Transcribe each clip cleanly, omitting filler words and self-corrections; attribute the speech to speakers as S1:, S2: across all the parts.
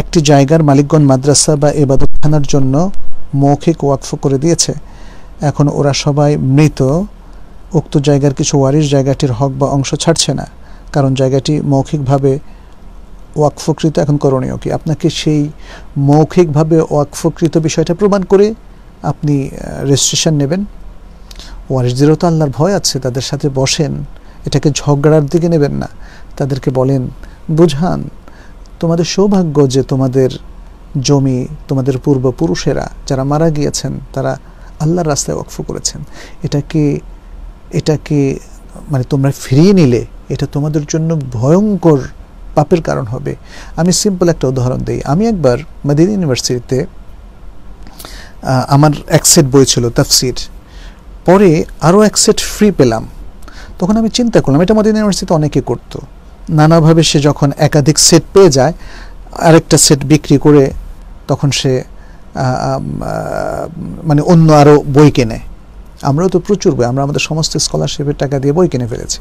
S1: একটি জায়গার মালিকগণ মাদ্রাসা বা ইবাদতখানার জন্য মৌখিক ওয়াকফ করে দিয়েছে। এখন ওরা সবাই মৃত। উক্ত জায়গার কিছু ওয়ারিশ জায়গাটির হক বা অংশ ছাড়ছে না, কারণ জায়গাটি মৌখিকভাবে ওয়াকফকৃত। এখন করণীয় কি? আপনাকে সেই মৌখিকভাবে ওয়াকফকৃত বিষয়টা প্রমাণ করে আপনি রেজিস্ট্রেশন নেবেন। ওয়ারিশদেরও তো আল্লাহর ভয় আছে, তাদের সাথে বসেন, এটাকে ঝগড়ার দিকে নেবেন না। তাদেরকে বলেন, বুঝান, তোমাদের সৌভাগ্য যে তোমাদের জমি, তোমাদের পূর্বপুরুষেরা যারা মারা গিয়েছেন তারা আল্লাহর রাস্তায় ওয়াকফ করেছেন। এটাকে মানে তোমরা ফিরিয়ে নিলে এটা তোমাদের জন্য ভয়ঙ্কর পাপের কারণ হবে। আমি সিম্পল একটা উদাহরণ দিই। আমি একবার মাদানী ইউনিভার্সিটিতে আমার এক সেট বই ছিল তাফসির, পরে আরও এক সেট ফ্রি পেলাম। তখন আমি চিন্তা করলাম, এটা মাদানী ইউনিভার্সিটিতে অনেকে করতো, নানাভাবে সে যখন একাধিক সেট পেয়ে যায় আরেকটা সেট বিক্রি করে তখন সে মানে অন্য আরও বই কেনে। আমরাও তো প্রচুর বই, আমরা আমাদের সমস্ত স্কলারশিপের টাকা দিয়ে বই কিনে ফেলেছি।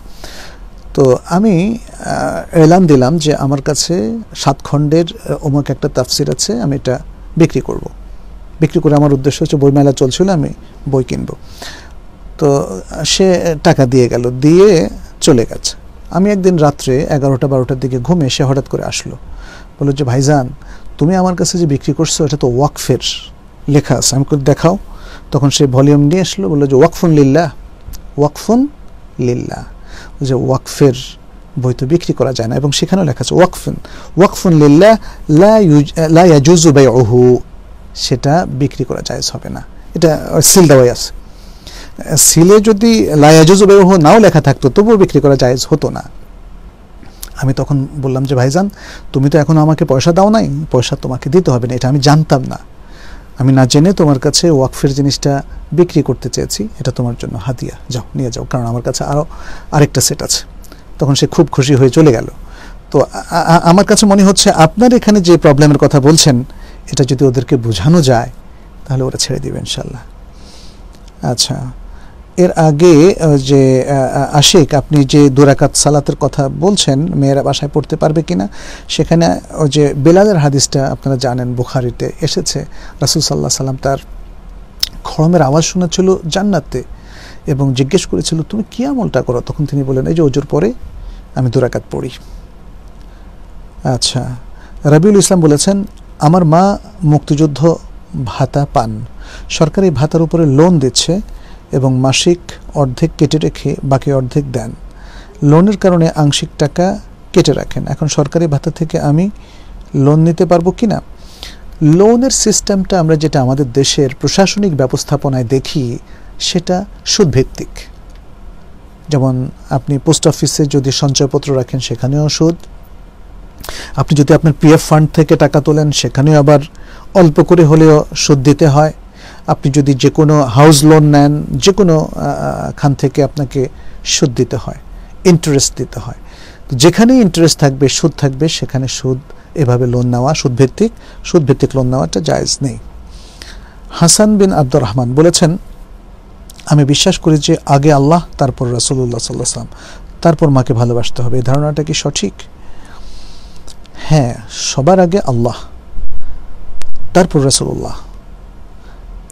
S1: তো আমি এলান দিলাম যে আমার কাছে 7 খণ্ডের অমুক একটা তাফসির আছে, আমি এটা বিক্রি করব। বিক্রি করে আমার উদ্দেশ্য হচ্ছে বই মেলা চলছিল, আমি বই কিনব। তো সে টাকা দিয়ে গেল, দিয়ে চলে গেছে। আমি একদিন রাত্রে 11টা-12টার দিকে ঘুমে সে হঠাৎ করে আসলো, বলল যে ভাইজান তুমি আমার কাছে যে বিক্রি করছো এটা তো ওয়াকফের লেখা আছে। আমি দেখাও। তখন সে ভলিউম নিয়ে আসলো, বললো যে ওয়াকফুন লিল্লাহ, ওয়াকফুন লিল্লাহ, যে ওয়াকফের বই তো বিক্রি করা যায় না, এবং সেখানেও লেখা আছে ওয়াকফুন লিল্লাহ লা ইয়াজুজু বাইউহু, সেটা বিক্রি করা জায়েজ হবে না। এটা সিল দেওয়াই আছে। সিলে যদি লা ইয়াজুজু বাইউহু নাও লেখা থাকতো তবুও বিক্রি করা জায়েজ হতো না। আমি তখন বললাম যে ভাইজান তুমি তো এখনো আমাকে পয়সা দাও নাই, পয়সা তোমাকে দিতে হবে না, এটা আমি জানতাম না, আমি না জেনে তোমার কাছে ওয়াকফের জিনিসটা বিক্রি করতে চেয়েছি, এটা তোমার জন্য হাদিয়া, যাও নিয়ে যাও, কারণ আমার কাছে আরেকটা সেট আছে। তখন সে খুব খুশি হয়ে চলে গেল। তো আমার কাছে মনে হচ্ছে আপনার এখানে যে প্রবলেমের কথা বলছেন এটা যদি ওদেরকে বোঝানো যায় তাহলে ওরা ছেড়ে দিবে ইনশাল্লাহ। আচ্ছা, এর আগে যে আশিক আপনি যে 2 রাকাত সালাতের কথা বলছেন মেয়েরা বাসায় পড়তে পারবে কিনা, সেখানে ওই যে বেলালের হাদিসটা আপনারা জানেন বুখারীতে এসেছে। রাসূল সাল্লাল্লাহু আলাইহি সাল্লাম তার খড়মের আওয়াজ শোনাচ্ছিল জান্নাতে এবং জিজ্ঞেস করেছিল তুমি কি আমলটা করো? তখন তিনি বলেন এই যে ওজুর পরে আমি 2 রাকাত পড়ি। আচ্ছা, রবিউল ইসলাম বলেছেন আমার মা মুক্তিযুদ্ধ ভাতা পান, সরকারি ভাতার উপরে লোন দিচ্ছে এবং মাসিক অর্ধেক কেটে রেখে বাকি অর্ধেক দেন। লোনের কারণে আংশিক টাকা কেটে রাখেন। এখন সরকারি ভাতা থেকে আমি লোন নিতে পারবো কিনা? লোনের সিস্টেমটা আমরা যেটা আমাদের দেশের প্রশাসনিক ব্যবস্থাপনায় দেখি সেটা সুদভিত্তিক। যেমন আপনি পোস্ট অফিসে যদি সঞ্চয়পত্র রাখেন সেখানেও সুদ, আপনি যদি আপনার পিএফ ফান্ড থেকে টাকা তোলেন সেখানেও আবার অল্প করে হলেও সুদ দিতে হয়। আপনি যদি যে কোনো হাউস লোন নেন যে কোনো খান থেকে আপনাকে সুদ দিতে হয়, ইন্টারেস্ট দিতে হয়। যেখানে ইন্টারেস্ট থাকবে সুদ থাকবে, সেখানে সুদ এভাবে লোন নেওয়া সুদভিত্তিক লোন নেওয়াটা জায়েজ নেই। হাসান বিন আব্দুর রহমান বলেছেন আমি বিশ্বাস করি যে আগে আল্লাহ, তারপর রাসূলুল্লাহ সাল্লাল্লাহু আলাইহি ওয়াসাল্লাম, তারপর মাকে ভালোবাসতে হবে। এই ধারণাটা কি সঠিক? হ্যাঁ, সবার আগে আল্লাহ, তারপর রাসূলুল্লাহ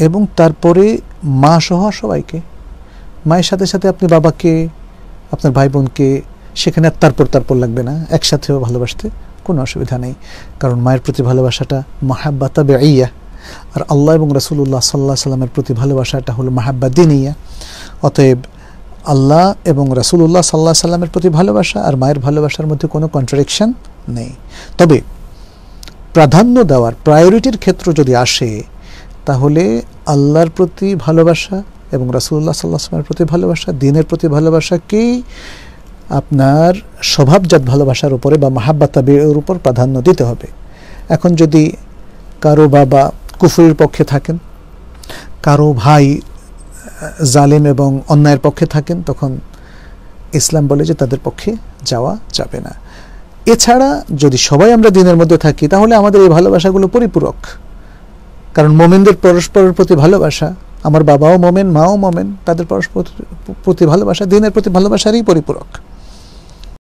S1: এবং তারপরে মা সহ সবাইকে। মায়ের সাথে সাথে আপনি বাবাকে, আপনার ভাই বোনকে, সেখানে আর তারপর লাগবে না, একসাথেও ভালোবাসতে কোনো অসুবিধা নেই। কারণ মায়ের প্রতি ভালোবাসাটা মাহাব্বা তাবিইয়া, আর আল্লাহ এবং রাসূলুল্লাহ সাল্লাল্লাহু আলাইহি ওয়াসাল্লামের প্রতি ভালোবাসাটা হলো মাহাব্বা দীনিয়া। অতএব আল্লাহ এবং রাসূলুল্লাহ সাল্লাল্লাহু আলাইহি ওয়াসাল্লামের প্রতি ভালোবাসা আর মায়ের ভালোবাসার মধ্যে কোনো কন্ট্রাডিকশন নেই। তবে প্রাধান্য দেওয়ার প্রায়োরিটির ক্ষেত্র যদি আসে তাহলে আল্লাহর প্রতি ভালোবাসা এবং রাসূলুল্লাহ সাল্লাল্লাহু আলাইহি ওয়াসাল্লামের প্রতি ভালোবাসা, দ্বীনের প্রতি ভালোবাসাকেই আপনার স্বভাবজাত ভালোবাসার উপরে বা মাহাব্বা তাবিইর উপর প্রাধান্য দিতে হবে। এখন যদি কারো বাবা কুফরির পক্ষে থাকেন, কারো ভাই জালিম এবং অন্যায়ের পক্ষে থাকেন, তখন ইসলাম বলে যে তাদের পক্ষে যাওয়া যাবে না। এছাড়া যদি সবাই আমরা দ্বীনের মধ্যে থাকি তাহলে আমাদের এই ভালোবাসাগুলো পরিপূরক। কারণ মুমিনদের পরস্পরের প্রতি ভালোবাসা, আমার বাবাও মোমেন, মাও মোমেন, তাদের পরস্পর প্রতি ভালোবাসা দ্বীনের প্রতি ভালোবাসারই পরিপূরক।